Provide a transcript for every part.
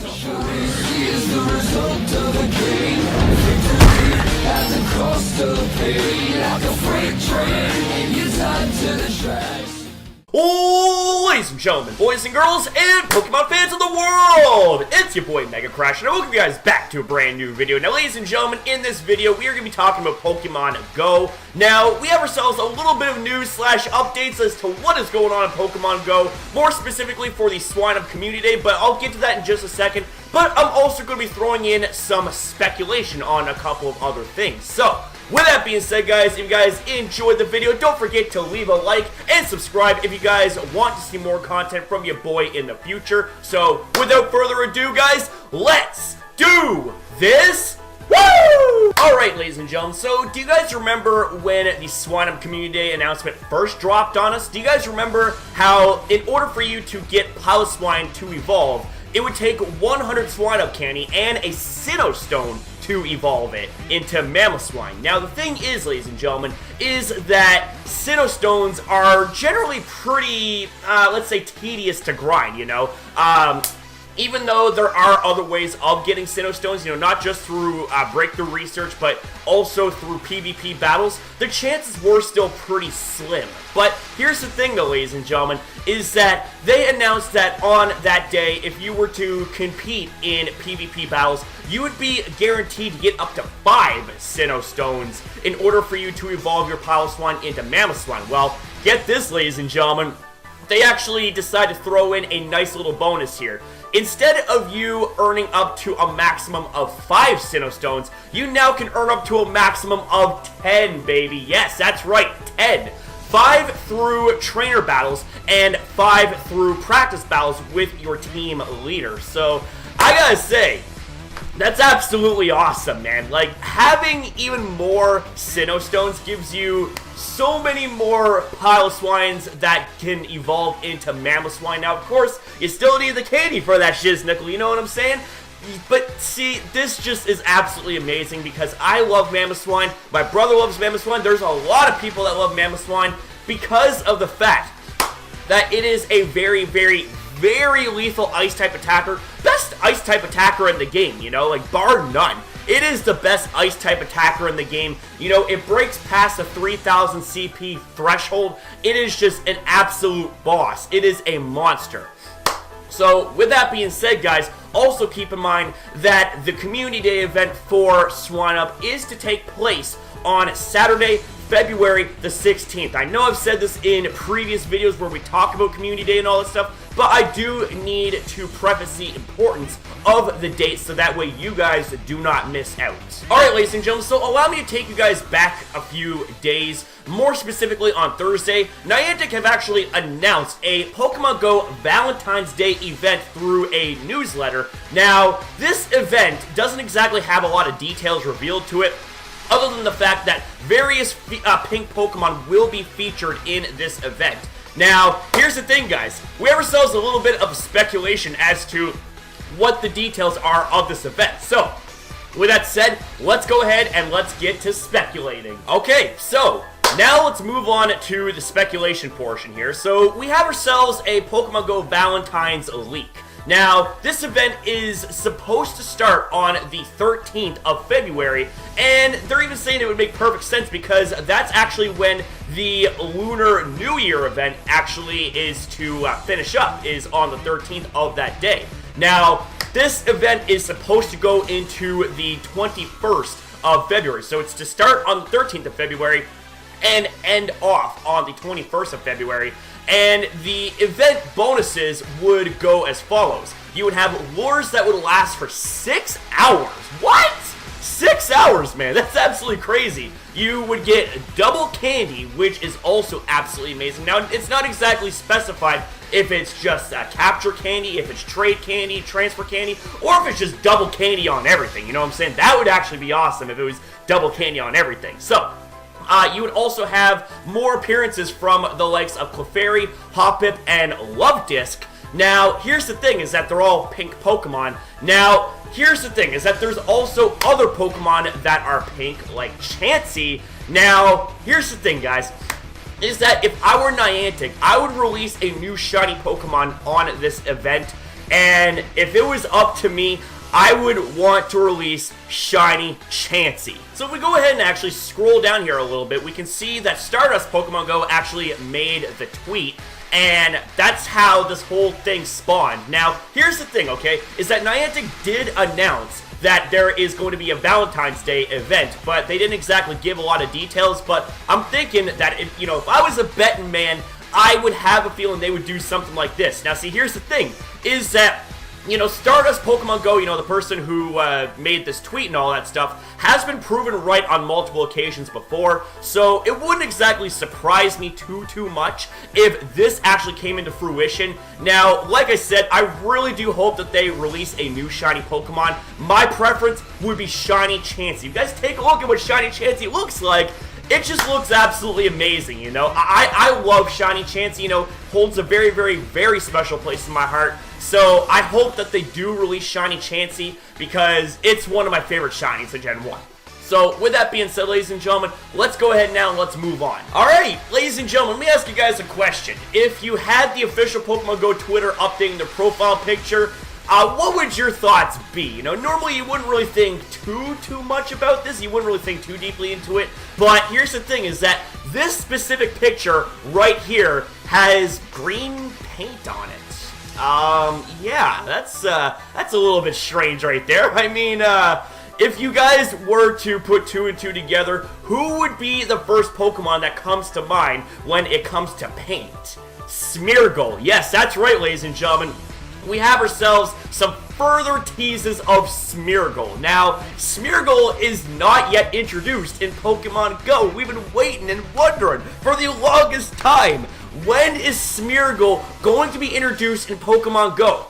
Is the result of a game. Victory at the cost of pain. Like a freight train, you're tied to the tracks. Oh, ladies and gentlemen, boys and girls, and Pokemon fans of the world, it's your boy MegaCrasher, and welcome you guys back to a brand new video. Now, ladies and gentlemen, in this video, we are going to be talking about Pokemon Go. Now, we have ourselves a little bit of news / updates as to what is going on in Pokemon Go, more specifically for the Swine-Up Community Day, but I'll get to that in just a second. But I'm also going to be throwing in some speculation on a couple of other things. So, with that being said, guys, if you guys enjoyed the video, don't forget to leave a like and subscribe if you guys want to see more content from your boy in the future. So, without further ado, guys, let's do this! Woo! Alright, ladies and gentlemen, so do you guys remember when the Swine-Up Community Day announcement first dropped on us? Do you guys remember how, in order for you to get Piloswine to evolve, it would take 100 Swine-Up candy and a Sinnoh stone to evolve it into Mamoswine. Now, the thing is, ladies and gentlemen, is that Sinnoh stones are generally pretty, let's say, tedious to grind, you know? Even though there are other ways of getting Sinnoh stones, you know, not just through breakthrough research, but also through PvP battles, the chances were still pretty slim. But here's the thing, though, ladies and gentlemen, is that they announced that on that day, if you were to compete in PvP battles, you would be guaranteed to get up to 5 Sinnoh stones in order for you to evolve your Piloswine into Mamoswine. Well, get this, ladies and gentlemen, they actually decided to throw in a nice little bonus here. Instead of you earning up to a maximum of 5 Sinnoh stones, you now can earn up to a maximum of 10, baby. Yes, that's right, 10. 5 through trainer battles, and 5 through practice battles with your team leader. So, I gotta say, that's absolutely awesome, man. Like, having even more Sinnoh stones gives you so many more Piloswines that can evolve into Mamoswine. Now, of course, you still need the candy for that shiznickel, you know what I'm saying? But see, this just is absolutely amazing because I love Mamoswine. My brother loves Mamoswine. There's a lot of people that love Mamoswine because of the fact that it is a very, very, very lethal Ice-type attacker. Best Ice-type attacker in the game, you know, like, bar none. It is the best Ice-type attacker in the game. You know, it breaks past the 3000 CP threshold. It is just an absolute boss. It is a monster. So, with that being said, guys, also keep in mind that the Community Day event for Swine-Up is to take place on Saturday, February the 16th. I know I've said this in previous videos where we talk about Community Day and all that stuff, but I do need to preface the importance of the date so that way you guys do not miss out. Alright, ladies and gentlemen, so allow me to take you guys back a few days. More specifically, on Thursday, Niantic have actually announced a Pokemon Go Valentine's Day event through a newsletter. Now, this event doesn't exactly have a lot of details revealed to it, other than the fact that various pink Pokemon will be featured in this event. Now, here's the thing, guys. We have ourselves a little bit of speculation as to what the details are of this event. So, with that said, let's go ahead and let's get to speculating. Okay, so now let's move on to the speculation portion here. So, we have ourselves a Pokemon Go Valentine's leak. Now, this event is supposed to start on the 13th of February, and they're even saying it would make perfect sense because that's actually when the Lunar New Year event actually is to finish up, is on the 13th of that day. Now, this event is supposed to go into the 21st of February, so it's to start on the 13th of February and end off on the 21st of February. And the event bonuses would go as follows. You would have lures that would last for 6 hours. What? 6 hours, man. That's absolutely crazy. You would get double candy, which is also absolutely amazing. Now, it's not exactly specified if it's just capture candy, if it's trade candy, transfer candy, or if it's just double candy on everything. You know what I'm saying? That would actually be awesome if it was double candy on everything. So, you would also have more appearances from the likes of Clefairy, Hoppip, and Love-Disc. Now, here's the thing, is that they're all pink Pokemon. Now, here's the thing, is that there's also other Pokemon that are pink, like Chansey. Now, here's the thing, guys, is that if I were Niantic, I would release a new shiny Pokemon on this event and if it was up to me, I would want to release Shiny Chansey. So if we go ahead and actually scroll down here a little bit, we can see that Stardust Pokemon Go actually made the tweet, and that's how this whole thing spawned. Now, here's the thing, okay, is that Niantic did announce that there is going to be a Valentine's Day event, but they didn't exactly give a lot of details. But I'm thinking that, if I was a betting man, I would have a feeling they would do something like this. Now, see, here's the thing, is that Stardust Pokemon Go, the person who made this tweet and all that stuff, has been proven right on multiple occasions before, so it wouldn't exactly surprise me too much if this actually came into fruition. Now, like I said, I really do hope that they release a new shiny Pokemon. My preference would be Shiny Chansey. You guys take a look at what Shiny Chansey looks like. It just looks absolutely amazing, I love Shiny Chansey, holds a very, very, very special place in my heart. So I hope that they do release Shiny Chansey because it's one of my favorite shinies in Gen 1. So with that being said, ladies and gentlemen, let's go ahead now and let's move on. Alright, ladies and gentlemen, let me ask you guys a question. If you had the official Pokemon Go Twitter updating their profile picture, what would your thoughts be? Normally you wouldn't really think too much about this. You wouldn't really think too deeply into it. But here's the thing, is that this specific picture right here has green paint on it. Yeah, that's a little bit strange right there. I mean, if you guys were to put 2 and 2 together, who would be the first Pokemon that comes to mind when it comes to paint? Smeargle. Yes, that's right, ladies and gentlemen. We have ourselves some further teases of Smeargle. Now, Smeargle is not yet introduced in Pokemon Go. We've been waiting and wondering for the longest time. When is Smeargle going to be introduced in Pokemon Go?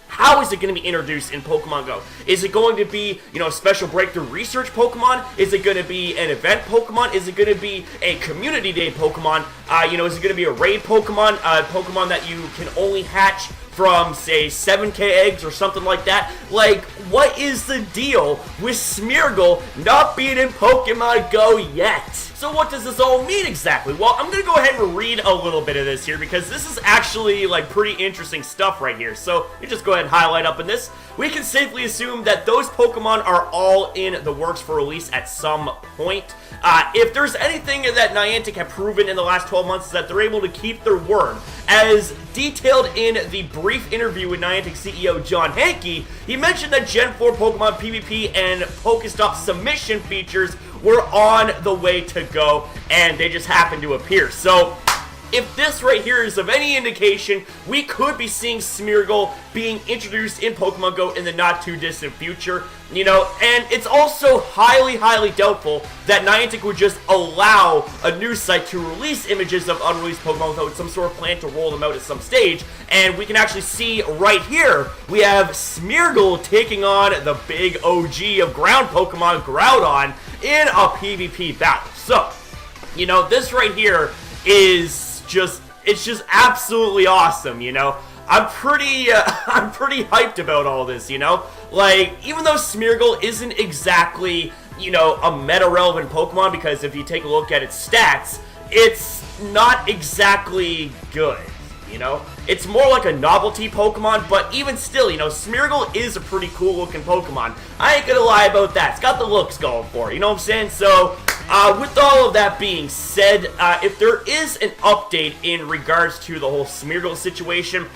How is it going to be introduced in Pokemon Go? Is it going to be, a special breakthrough research Pokemon? Is it going to be an event Pokemon? Is it going to be a community day Pokemon? Is it going to be a raid Pokemon? Pokemon that you can only hatch from, say, 7k eggs or something like that? Like, what is the deal with Smeargle not being in Pokemon Go yet? So what does this all mean exactly? Well, I'm going to go ahead and read a little bit of this here because this is actually, pretty interesting stuff right here. So, you just go ahead and highlight up in this. We can safely assume that those Pokemon are all in the works for release at some point. If there's anything that Niantic have proven in the last 12 months is that they're able to keep their word. As detailed in the brief interview with Niantic CEO John Hankey, he mentioned that Gen 4 Pokemon PvP and Pokestop submission features were on the way to go, and they just happened to appear. So, if this right here is of any indication, we could be seeing Smeargle being introduced in Pokemon Go in the not too distant future, and it's also highly, highly doubtful that Niantic would just allow a news site to release images of unreleased Pokemon without some sort of plan to roll them out at some stage. And we can actually see right here, we have Smeargle taking on the big OG of ground Pokemon, Groudon, in a PvP battle. So, this right here is it's just absolutely awesome, I'm pretty hyped about all this, Like, even though Smeargle isn't exactly, a meta-relevant Pokemon, because if you take a look at its stats, it's not exactly good, It's more like a novelty Pokemon, but even still, Smeargle is a pretty cool-looking Pokemon. I ain't gonna lie about that. It's got the looks going for it, you know what I'm saying? So, with all of that being said, if there is an update in regards to the whole Smeargle situation,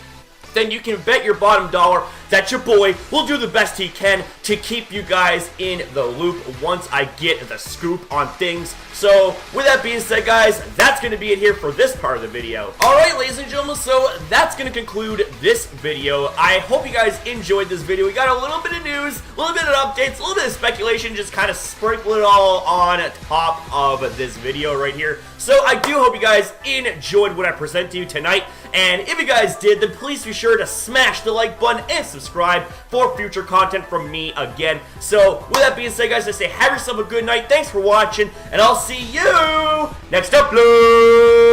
then you can bet your bottom dollar that your boy will do the best he can to keep you guys in the loop once I get the scoop on things. So, with that being said, guys, that's going to be it here for this part of the video. Alright, ladies and gentlemen, so that's going to conclude this video. I hope you guys enjoyed this video. We got a little bit of news, a little bit of updates, a little bit of speculation, just kind of sprinkle it all on top of this video right here. So, I do hope you guys enjoyed what I present to you tonight. And if you guys did, then please be sure to smash the like button and subscribe for future content from me again. So, with that being said, guys, I say have yourself a good night. Thanks for watching, and I'll see you next upload.